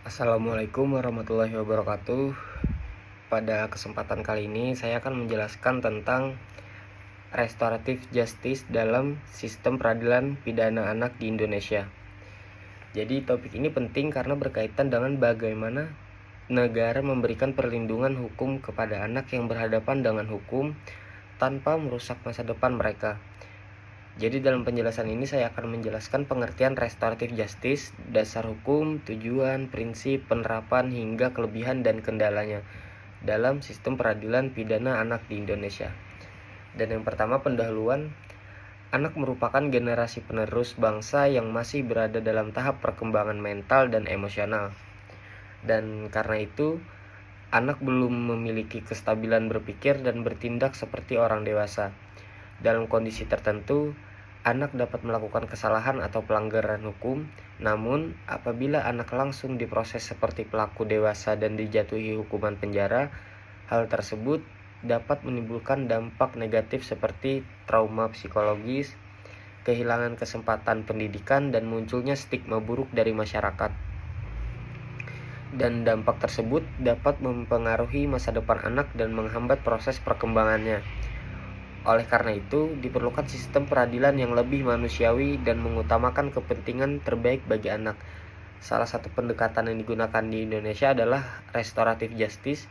Assalamualaikum warahmatullahi wabarakatuh. Pada kesempatan kali ini saya akan menjelaskan tentang restoratif justice dalam sistem peradilan pidana anak di Indonesia. Jadi topik ini penting karena berkaitan dengan bagaimana negara memberikan perlindungan hukum kepada anak yang berhadapan dengan hukum tanpa merusak masa depan mereka. Jadi dalam penjelasan ini saya akan menjelaskan pengertian restoratif justice, dasar hukum, tujuan, prinsip, penerapan, hingga kelebihan dan kendalanya dalam sistem peradilan pidana anak di Indonesia. Dan yang pertama, pendahuluan. Anak merupakan generasi penerus bangsa yang masih berada dalam tahap perkembangan mental dan emosional. Dan karena itu, anak belum memiliki kestabilan berpikir dan bertindak seperti orang dewasa. Dalam kondisi tertentu, anak dapat melakukan kesalahan atau pelanggaran hukum, namun apabila anak langsung diproses seperti pelaku dewasa dan dijatuhi hukuman penjara, hal tersebut dapat menimbulkan dampak negatif seperti trauma psikologis, kehilangan kesempatan pendidikan, dan munculnya stigma buruk dari masyarakat. Dan dampak tersebut dapat mempengaruhi masa depan anak dan menghambat proses perkembangannya. Oleh karena itu, diperlukan sistem peradilan yang lebih manusiawi dan mengutamakan kepentingan terbaik bagi anak. Salah satu pendekatan yang digunakan di Indonesia adalah restoratif justice,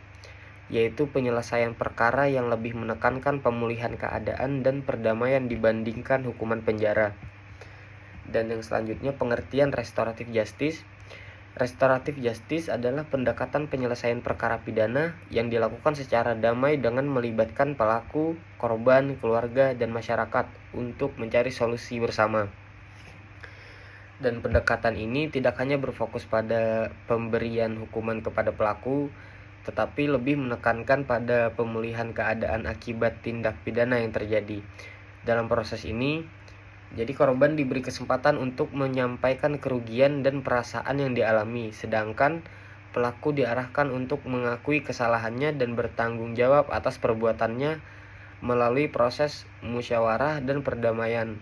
yaitu penyelesaian perkara yang lebih menekankan pemulihan keadaan dan perdamaian dibandingkan hukuman penjara. Dan yang selanjutnya, pengertian restoratif justice. Restoratif justice adalah pendekatan penyelesaian perkara pidana yang dilakukan secara damai dengan melibatkan pelaku, korban, keluarga, dan masyarakat untuk mencari solusi bersama. Dan pendekatan ini tidak hanya berfokus pada pemberian hukuman kepada pelaku, tetapi lebih menekankan pada pemulihan keadaan akibat tindak pidana yang terjadi. Dalam proses ini, jadi korban diberi kesempatan untuk menyampaikan kerugian dan perasaan yang dialami, sedangkan pelaku diarahkan untuk mengakui kesalahannya dan bertanggung jawab atas perbuatannya melalui proses musyawarah dan perdamaian.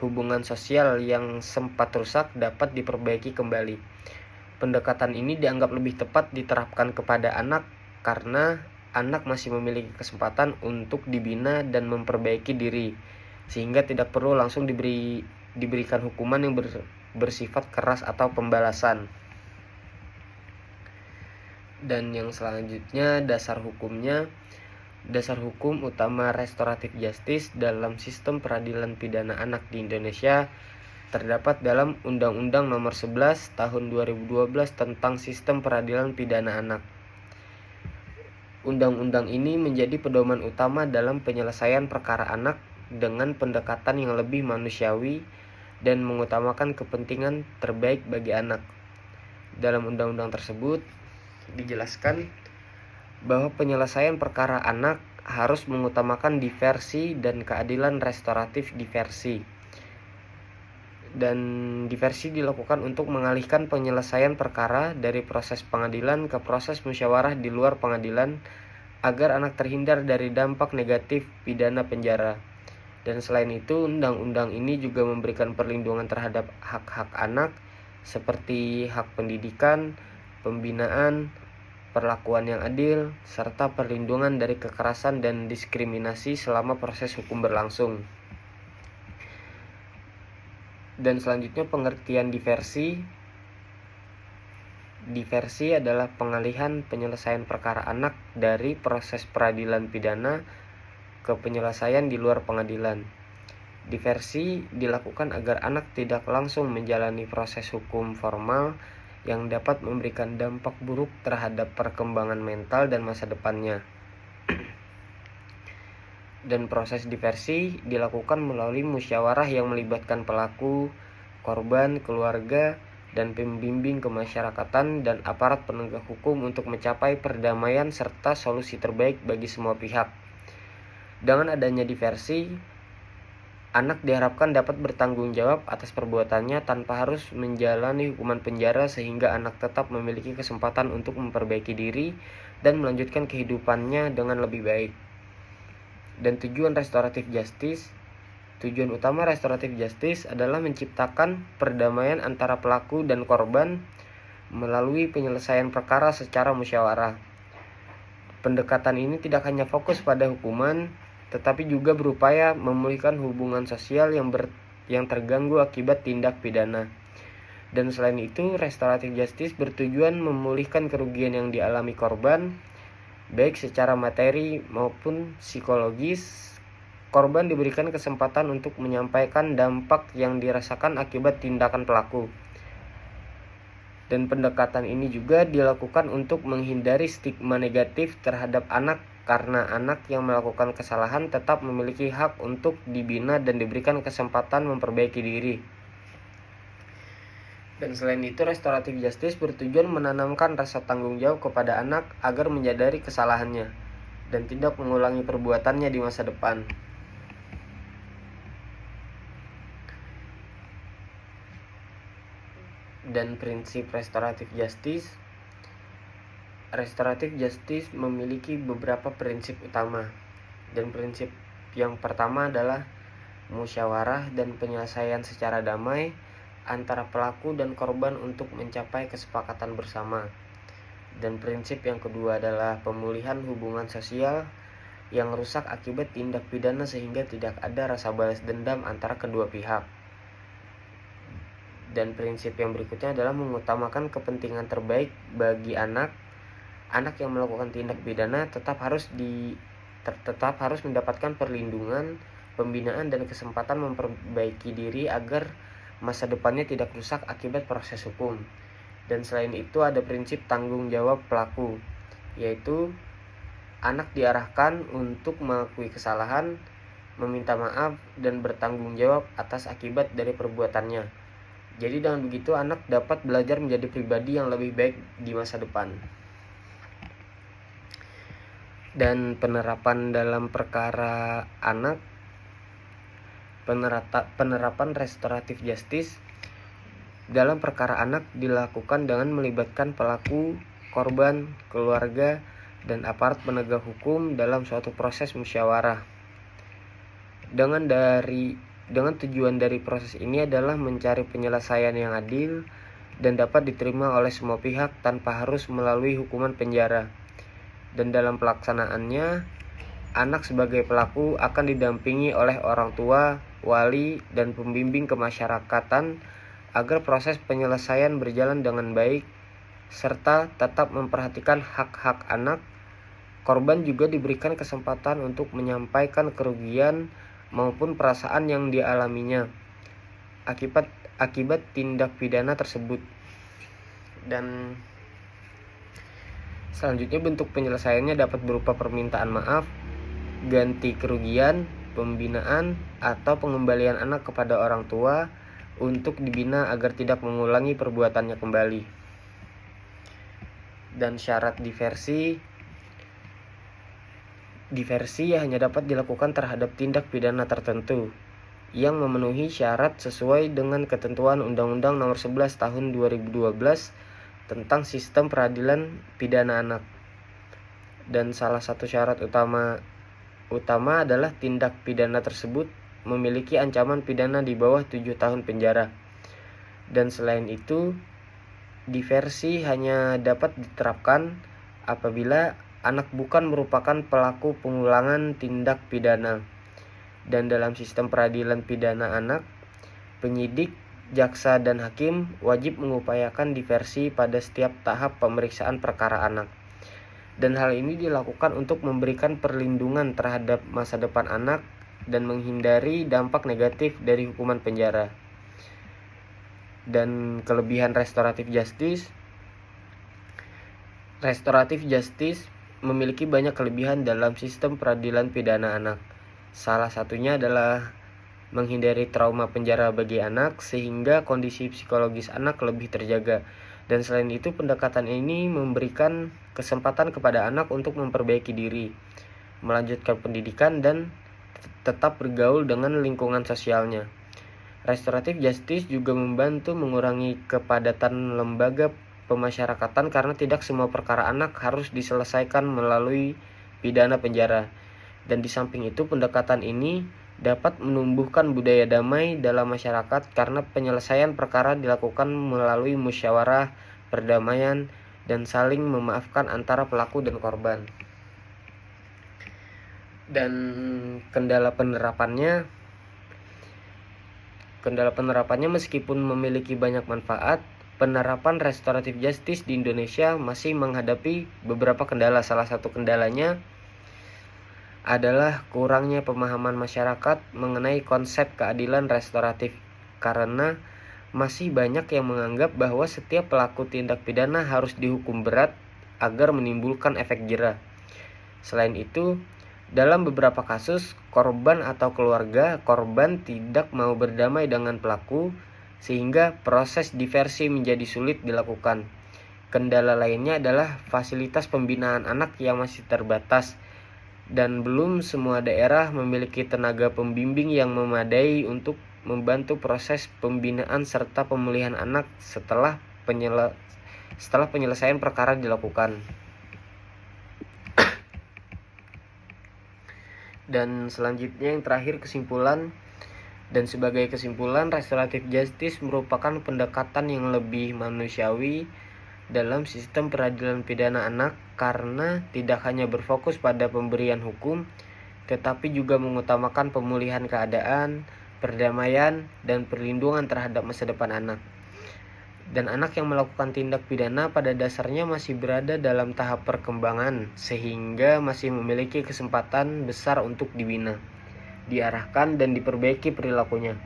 Hubungan sosial yang sempat rusak dapat diperbaiki kembali. Pendekatan ini dianggap lebih tepat diterapkan kepada anak karena anak masih memiliki kesempatan untuk dibina dan memperbaiki diri, sehingga tidak perlu langsung diberikan hukuman yang bersifat keras atau pembalasan. Dan yang selanjutnya, dasar hukumnya. Dasar hukum utama restoratif justice dalam sistem peradilan pidana anak di Indonesia terdapat dalam Undang-Undang Nomor 11 Tahun 2012 tentang Sistem Peradilan Pidana Anak. Undang-undang ini menjadi pedoman utama dalam penyelesaian perkara anak dengan pendekatan yang lebih manusiawi dan mengutamakan kepentingan terbaik bagi anak. Dalam undang-undang tersebut dijelaskan bahwa penyelesaian perkara anak harus mengutamakan diversi dan keadilan restoratif diversi. Dan diversi dilakukan untuk mengalihkan penyelesaian perkara dari proses pengadilan ke proses musyawarah di luar pengadilan agar anak terhindar dari dampak negatif pidana penjara. Dan selain itu, undang-undang ini juga memberikan perlindungan terhadap hak-hak anak seperti hak pendidikan, pembinaan, perlakuan yang adil, serta perlindungan dari kekerasan dan diskriminasi selama proses hukum berlangsung. Dan selanjutnya, pengertian diversi. Diversi adalah pengalihan penyelesaian perkara anak dari proses peradilan pidana ke penyelesaian di luar pengadilan. Diversi dilakukan agar anak tidak langsung menjalani proses hukum formal yang dapat memberikan dampak buruk terhadap perkembangan mental dan masa depannya. Dan proses diversi dilakukan melalui musyawarah yang melibatkan pelaku, korban, keluarga, dan pembimbing kemasyarakatan dan aparat penegak hukum untuk mencapai perdamaian serta solusi terbaik bagi semua pihak. Dengan adanya diversi, anak diharapkan dapat bertanggung jawab atas perbuatannya tanpa harus menjalani hukuman penjara, sehingga anak tetap memiliki kesempatan untuk memperbaiki diri dan melanjutkan kehidupannya dengan lebih baik. Dan tujuan restoratif justice. Tujuan utama restoratif justice adalah menciptakan perdamaian antara pelaku dan korban melalui penyelesaian perkara secara musyawarah. Pendekatan ini tidak hanya fokus pada hukuman, tetapi juga berupaya memulihkan hubungan sosial yang terganggu akibat tindak pidana. Dan selain itu, restoratif justice bertujuan memulihkan kerugian yang dialami korban, baik secara materi maupun psikologis. Korban diberikan kesempatan untuk menyampaikan dampak yang dirasakan akibat tindakan pelaku. Dan pendekatan ini juga dilakukan untuk menghindari stigma negatif terhadap anak, karena anak yang melakukan kesalahan tetap memiliki hak untuk dibina dan diberikan kesempatan memperbaiki diri. Dan selain itu, restoratif justice bertujuan menanamkan rasa tanggung jawab kepada anak agar menyadari kesalahannya dan tidak mengulangi perbuatannya di masa depan. Dan prinsip restoratif justice memiliki beberapa prinsip utama. Dan prinsip yang pertama adalah musyawarah dan penyelesaian secara damai antara pelaku dan korban untuk mencapai kesepakatan bersama. Dan prinsip yang kedua adalah pemulihan hubungan sosial yang rusak akibat tindak pidana sehingga tidak ada rasa balas dendam antara kedua pihak. Dan prinsip yang berikutnya adalah mengutamakan kepentingan terbaik bagi anak. Anak yang melakukan tindak pidana tetap harus mendapatkan perlindungan, pembinaan, dan kesempatan memperbaiki diri agar masa depannya tidak rusak akibat proses hukum. Dan selain itu ada prinsip tanggung jawab pelaku, yaitu anak diarahkan untuk mengakui kesalahan, meminta maaf, dan bertanggung jawab atas akibat dari perbuatannya. Jadi dengan begitu anak dapat belajar menjadi pribadi yang lebih baik di masa depan. Dan penerapan dalam perkara anak, penerapan restoratif justice dalam perkara anak dilakukan dengan melibatkan pelaku, korban, keluarga, dan aparat penegak hukum dalam suatu proses musyawarah. Dengan tujuan dari proses ini adalah mencari penyelesaian yang adil dan dapat diterima oleh semua pihak tanpa harus melalui hukuman penjara. Dan dalam pelaksanaannya, anak sebagai pelaku akan didampingi oleh orang tua, wali, dan pembimbing kemasyarakatan agar proses penyelesaian berjalan dengan baik serta tetap memperhatikan hak-hak anak. Korban juga diberikan kesempatan untuk menyampaikan kerugian maupun perasaan yang dialaminya akibat tindak pidana tersebut. Dan selanjutnya bentuk penyelesaiannya dapat berupa permintaan maaf, ganti kerugian, pembinaan, atau pengembalian anak kepada orang tua untuk dibina agar tidak mengulangi perbuatannya kembali. Dan syarat diversi hanya dapat dilakukan terhadap tindak pidana tertentu yang memenuhi syarat sesuai dengan ketentuan Undang-Undang Nomor 11 Tahun 2012 tentang Sistem Peradilan Pidana Anak. Dan salah satu syarat utama adalah tindak pidana tersebut memiliki ancaman pidana di bawah 7 tahun penjara. Dan selain itu, diversi hanya dapat diterapkan apabila anak bukan merupakan pelaku pengulangan tindak pidana. Dan dalam sistem peradilan pidana anak, penyidik, jaksa, dan hakim wajib mengupayakan diversi pada setiap tahap pemeriksaan perkara anak. Dan hal ini dilakukan untuk memberikan perlindungan terhadap masa depan anak dan menghindari dampak negatif dari hukuman penjara. Dan kelebihan restoratif justice memiliki banyak kelebihan dalam sistem peradilan pidana anak. Salah satunya adalah menghindari trauma penjara bagi anak sehingga kondisi psikologis anak lebih terjaga. Dan selain itu, pendekatan ini memberikan kesempatan kepada anak untuk memperbaiki diri, melanjutkan pendidikan, dan tetap bergaul dengan lingkungan sosialnya. Restoratif justice juga membantu mengurangi kepadatan lembaga pemasyarakatan karena tidak semua perkara anak harus diselesaikan melalui pidana penjara. Dan di samping itu, pendekatan ini dapat menumbuhkan budaya damai dalam masyarakat karena penyelesaian perkara dilakukan melalui musyawarah perdamaian, dan saling memaafkan antara pelaku dan korban. Dan kendala penerapannya meskipun memiliki banyak manfaat, penerapan restoratif justice di Indonesia masih menghadapi beberapa kendala. Salah satu kendalanya adalah kurangnya pemahaman masyarakat mengenai konsep keadilan restoratif, karena masih banyak yang menganggap bahwa setiap pelaku tindak pidana harus dihukum berat agar menimbulkan efek jera. Selain itu, dalam beberapa kasus, korban atau keluarga korban tidak mau berdamai dengan pelaku, sehingga proses diversi menjadi sulit dilakukan. Kendala lainnya adalah fasilitas pembinaan anak yang masih terbatas, dan belum semua daerah memiliki tenaga pembimbing yang memadai untuk membantu proses pembinaan serta pemulihan anak setelah penyelesaian perkara dilakukan. Dan selanjutnya yang terakhir, kesimpulan. Dan sebagai kesimpulan, restoratif justice merupakan pendekatan yang lebih manusiawi dalam sistem peradilan pidana anak karena tidak hanya berfokus pada pemberian hukum, tetapi juga mengutamakan pemulihan keadaan, perdamaian, dan perlindungan terhadap masa depan anak. Dan anak yang melakukan tindak pidana pada dasarnya masih berada dalam tahap perkembangan, sehingga masih memiliki kesempatan besar untuk dibina, diarahkan, dan diperbaiki perilakunya.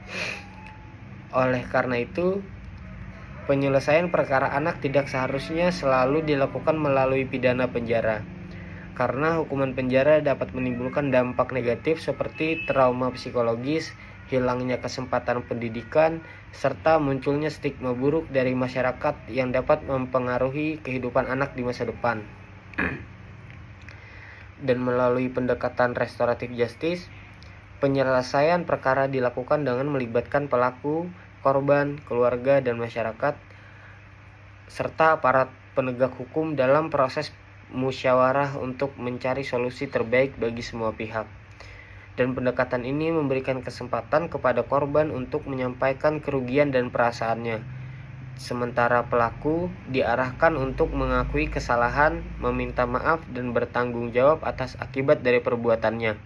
Oleh karena itu, penyelesaian perkara anak tidak seharusnya selalu dilakukan melalui pidana penjara, karena hukuman penjara dapat menimbulkan dampak negatif seperti trauma psikologis, hilangnya kesempatan pendidikan, serta munculnya stigma buruk dari masyarakat yang dapat mempengaruhi kehidupan anak di masa depan. Dan melalui pendekatan restoratif justice, penyelesaian perkara dilakukan dengan melibatkan pelaku, korban, keluarga, dan masyarakat, serta aparat penegak hukum dalam proses musyawarah untuk mencari solusi terbaik bagi semua pihak. Dan pendekatan ini memberikan kesempatan kepada korban untuk menyampaikan kerugian dan perasaannya, sementara pelaku diarahkan untuk mengakui kesalahan, meminta maaf, dan bertanggung jawab atas akibat dari perbuatannya.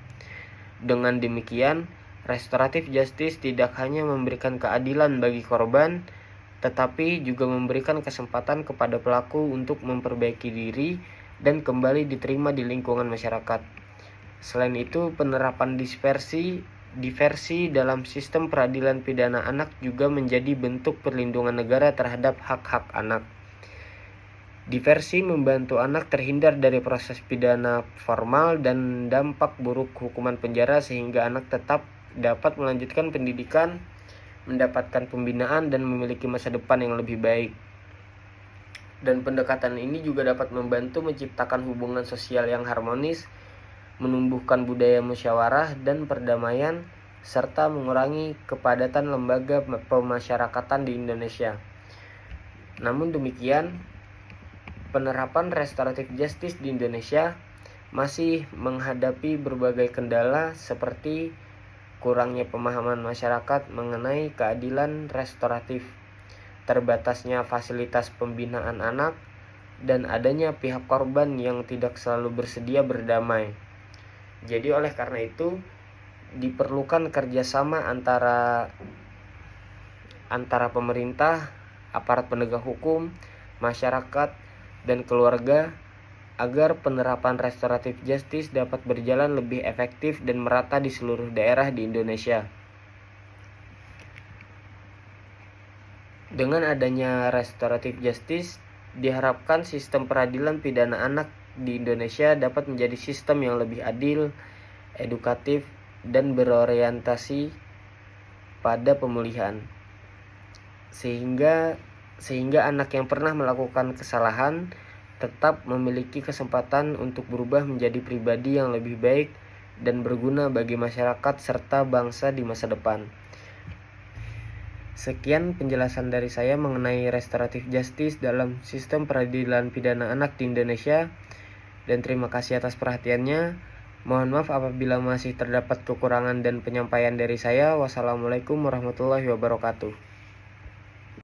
Dengan demikian, restoratif justice tidak hanya memberikan keadilan bagi korban, tetapi juga memberikan kesempatan kepada pelaku untuk memperbaiki diri dan kembali diterima di lingkungan masyarakat. Selain itu, penerapan diversi dalam sistem peradilan pidana anak juga menjadi bentuk perlindungan negara terhadap hak-hak anak. Diversi membantu anak terhindar dari proses pidana formal dan dampak buruk hukuman penjara, sehingga anak tetap dapat melanjutkan pendidikan, mendapatkan pembinaan, dan memiliki masa depan yang lebih baik. Dan pendekatan ini juga dapat membantu menciptakan hubungan sosial yang harmonis, menumbuhkan budaya musyawarah dan perdamaian, serta mengurangi kepadatan lembaga pemasyarakatan di Indonesia. Namun demikian, penerapan restoratif justice di Indonesia masih menghadapi berbagai kendala seperti kurangnya pemahaman masyarakat mengenai keadilan restoratif, terbatasnya fasilitas pembinaan anak, dan adanya pihak korban yang tidak selalu bersedia berdamai. Jadi oleh karena itu, diperlukan kerjasama antara pemerintah, aparat penegak hukum, masyarakat, dan keluarga agar penerapan restoratif justice dapat berjalan lebih efektif dan merata di seluruh daerah di Indonesia. Dengan adanya restoratif justice, diharapkan sistem peradilan pidana anak di Indonesia dapat menjadi sistem yang lebih adil, edukatif, dan berorientasi pada pemulihan. Sehingga anak yang pernah melakukan kesalahan tetap memiliki kesempatan untuk berubah menjadi pribadi yang lebih baik dan berguna bagi masyarakat serta bangsa di masa depan. Sekian penjelasan dari saya mengenai restoratif justice dalam sistem peradilan pidana anak di Indonesia, dan terima kasih atas perhatiannya. Mohon maaf apabila masih terdapat kekurangan dan penyampaian dari saya. Wassalamualaikum warahmatullahi wabarakatuh.